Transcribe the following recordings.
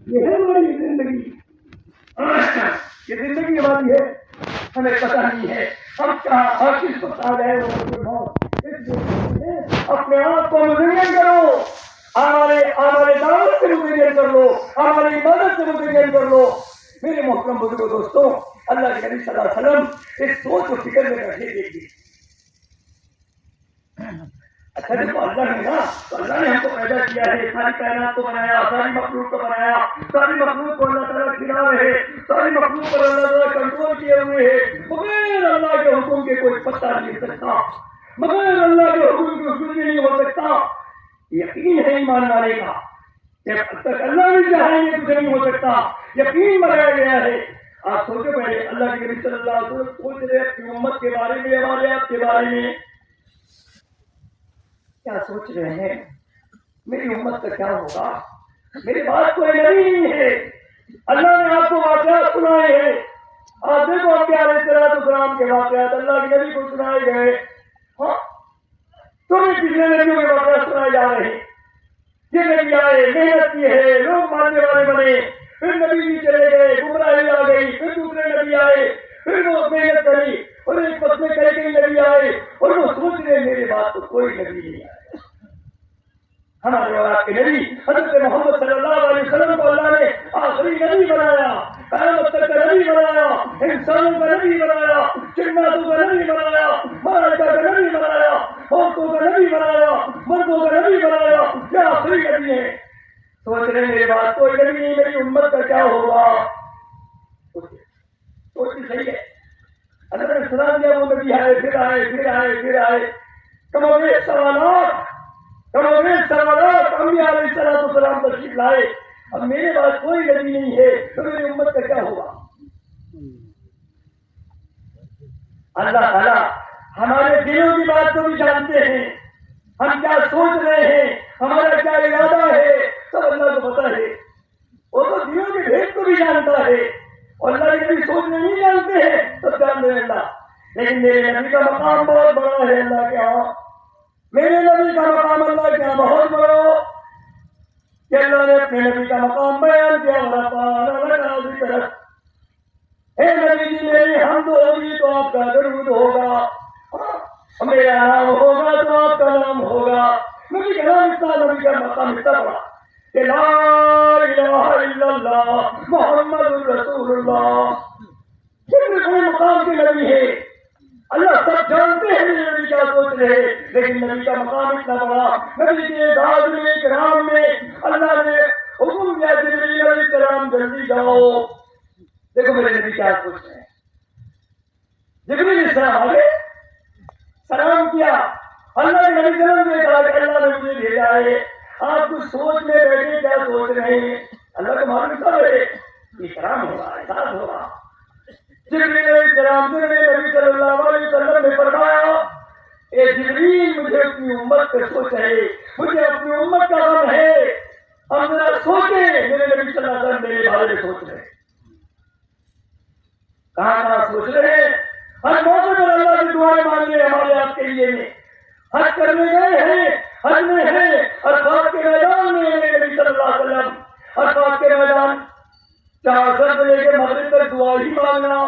یہ ہے ہماری زندگی. یہ زندگی ہماری ہے, ہمیں پتہ نہیں ہے ہم کہاں اور کس وقت آ گئے ہو. اپنے آپ کو مزین کرو, ہمارے دعوت سے مزین کر لو, ہماری عبادت سے مزین کر لو. میرے محترم بزرگوں دوستوں, اللہ کے نبی صلی اللہ علیہ وسلم اس سوچ و فکر میں بیٹھے دیکھیے. اچھا دیکھو, اللہ نے نا, تو اللہ نے ہم کو پیدا کیا ہے, ساری کائنات کو بنایا, ساری مخلوق کو بنایا, ساری مخلوق کو اللہ تعالیٰ کھلا رہے, ساری مخلوق پر اللہ تعالیٰ کنٹرول کیے ہوئے ہے. بغیر اللہ کے حکم کے کوئی پتہ نہیں ہو سکتا, بغیر اللہ کے حکم کے کچھ بھی نہیں ہو سکتا. یقین ہے ایمان والے کا, جب تک اللہ نہیں چاہیں گے کچھ نہیں ہو سکتا. یقین بنایا گیا ہے. آپ سوچو پہلے, اللہ کے نبی صلی اللہ علیہ وسلم سوچ رہے اپنی امت کے بارے میں, ہمارے آپ کے بارے میں کیا سوچ رہے ہیں؟ میری امت کا کیا ہوگا؟ میرے بات کوئی نہیں ہے. اللہ نے آپ کو واقعات سنائے ہیں. آپ دیکھو آپ کے علیہ السلام کے واقعات اللہ کے نبی کو سنائے گئے. ہاں, تمہیں پچھلے نبیوں کے واقعات سنائے جا رہے ہیں. یہ نبی آئے, محنت کی ہے, لوگ ماننے والے بنے, پھر نبی بھی چلے گئے, گمراہی آ گئی, پھر دوسرے نبی آئے, پھر وہ محنت کری, اور ایک وقت میں کئی نبی آئے, اور وہ سوچ رہے میرے بات تو کوئی نبی نہیں آئے. ہمارے اور آپ کے نبی حضرت محمد صلی اللہ علیہ وسلم کو اللہ نے آخری نبی بنایا, قیامت تک کا نبی بنایا, انسانوں کا نبی بنایا, جناتوں کا نبی بنایا, ملائکہ کا نبی بنایا, عورتوں کا نبی بنایا, مردوں کا نبی بنایا. یہ آخری نبی ہے. سوچ رہے میرے بات کوئی نبی نہیں, میری امت کا کیا ہوگا؟ سوچ صحیح ہے. اللہ نے سنا دیا وہ نبی آئے, پھر آئے, پھر آئے, پھر آئے. سوالات انبیاء علیہ السلام تشریف لائے. اب میرے پاس کوئی نبی نہیں ہے تو میری امت کا کیا ہوگا؟ اللہ تعالیٰ ہمارے دلوں کی بات کو بھی جانتے ہیں, ہم کیا سوچ رہے ہیں, ہمارا کیا ارادہ ہے, سب اللہ کو پتہ ہے. وہ تو دلوں کے بھید کو بھی جانتا ہے, اور اللہ کے نبی سوچ نہیں جانتے ہیں, سب جان رہے اللہ. لیکن میرے نبی کا مقام بہت بڑا ہے اللہ کے ہاں. میرے نبی کا مقام اللہ کے ہاں بہت بڑا, کہ اللہ نے اپنے نبی کا مقام بیان کیا. اے نبی جی, میری حمد ہوگی تو آپ کا درود ہوگا, میرا نام ہوگا تو آپ کا نام ہوگا. نبی کا نام اتنا, نبی کا مقام اتنا بڑا کہ لا الہ الا اللہ محمد رسول اللہ. کتنے بڑے مقام کے نبی ہے. اللہ سب جانتے ہیں میرے نبی کیا سوچ رہے, لیکن نبی کا مقام اتنا بڑا. نبی کے اعزاز میں, کرام میں اللہ نے حکم دیا, جبریل علیہ السلام جلدی جاؤ. دیکھو میرے نبی کیا سوچ رہے ہیں. جبریل علیہ السلام آگے سلام کیا. اللہ کے نبی سلام نے کہا کہ اللہ نے مجھے بھیجا ہے. آپ کچھ سوچ میں بیٹھے, کیا سوچ رہے ہیں؟ اللہ کو معلوم تھا یہ کرام ہوگا, احساس ہوگا. جبریل علیہ السلام سے نبی صلی اللہ علیہ وسلم نے فرمایا, اے جبریل, مجھے اپنی امت کا سوچ ہے, مجھے اپنی امت کا غم ہے. ہم ذرا سوچیں, میرے نبی صلی اللہ علیہ وسلم میرے بارے میں سوچ رہے ہیں. کہاں سوچ رہے ہیں؟ ہر موقع پر اللہ کی دعائیں مانگ رہے ہمارے آپ کے لیے. حج کرنے گئے ہیں, حج میں ہیں, عرفات کے میدان میں میرے نبی صلی اللہ علیہ وسلم. عرفات کے میدان 4 سے لے کے مغرب تک دعا ہی مانگنا,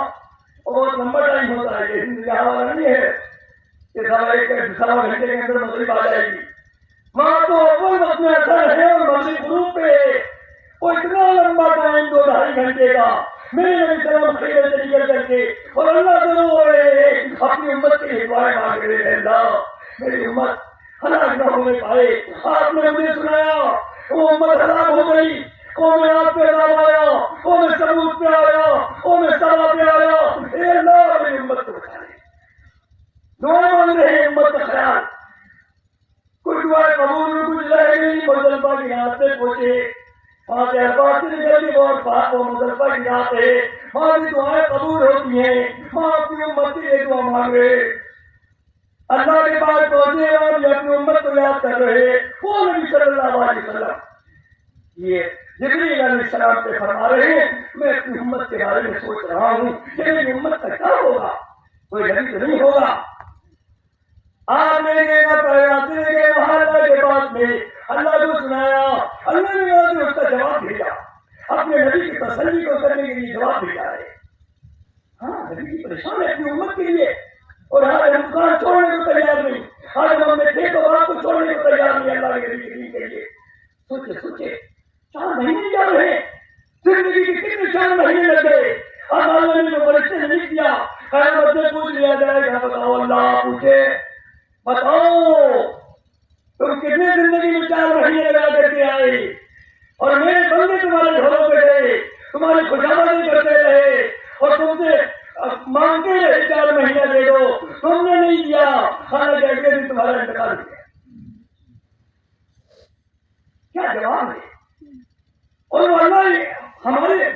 اور لمبا ٹائم ہوتا ہے. یہاں والا نہیں ہے کہ 1.5 گھنٹے کے اندر مغرب آ جائے گی. وہاں تو اول وقت میں اثر ہے اور مغرب غروب پہ, وہ اتنا لمبا ٹائم 2-2.5 گھنٹے کا. میرے نبی سلام خیمے سے نکل کر کے, اور اللہ سے رو رہے ہیں, اپنی امت کے لیے دعائیں مانگ رہے ہیں. اللہ میری امت ہلاک نہ ہونے پائے. آپ نے مجھے سنایا وہ امت ہلاک ہو گئی, قوم آپ پہ عذاب آیا, قوم ثمود پہ آیا, قوم سبا پہ آیا. اے اللہ میری امت کو بچا لے. دعائیں مانگ رہے ہیں امت کا خیال. کچھ دعائیں قبول, کچھ رہ گئی. مزدلفہ کی رات سے پہنچے, وہاں سے عرفات سے نکل کے بہت پاک, وہ مزدلفہ کی رات ہے, وہاں کی دعائیں قبول ہوتی ہیں. وہاں اپنی امت کے لیے دعا مانگ رہے, اللہ کے پاس پہنچے اور یہ اپنی امت کو یاد کر رہے. وہ نبی صلی اللہ علیہ وسلم یہ جبریل علیہ السلام سے فرما رہے ہیں, میں اپنی امت کے بارے میں سوچ رہا ہوں کہ میری امت کا کیا ہوگا. کوئی نبی تو نہیں ہوگا. آپ نے وہاں اللہ کے پاس میں اللہ کو سنایا. اللہ نے اس کا جواب بھیجا. لیے جواب بھیجا ہے. ہاں نبی جی پریشان ہے اپنی امت کے لیے. اور آج ہم دکان چھوڑنے کو تیار نہیں, آج ہم اپنے کھیت و باغ کو چھوڑنے کو تیار نہیں اللہ کے نبی کے دین کے لیے. سوچے 4 مہینے جا رہے ہیں, زندگی کے کتنے 4 مہینے لگ گئے. اب اللہ نے جو فرشتے نے لکھ دیا, قیامت میں پوچھ لیا جائے گا. بتاؤ, اللہ پوچھے بتاؤ تم کتنے زندگی میں 4 مہینے لگا کر کے آئے, اور میرے بندے تمہارے گھروں پہ گئے, تمہاری خوشامدی کرتے رہے, اور تم سے مانگتے رہے 4 مہینے دے دو, تم نے نہیں دیا, حالانکہ اگلے دن تمہارا انتقال کیا. کیا جواب ہے؟ اور اللہ ہمارے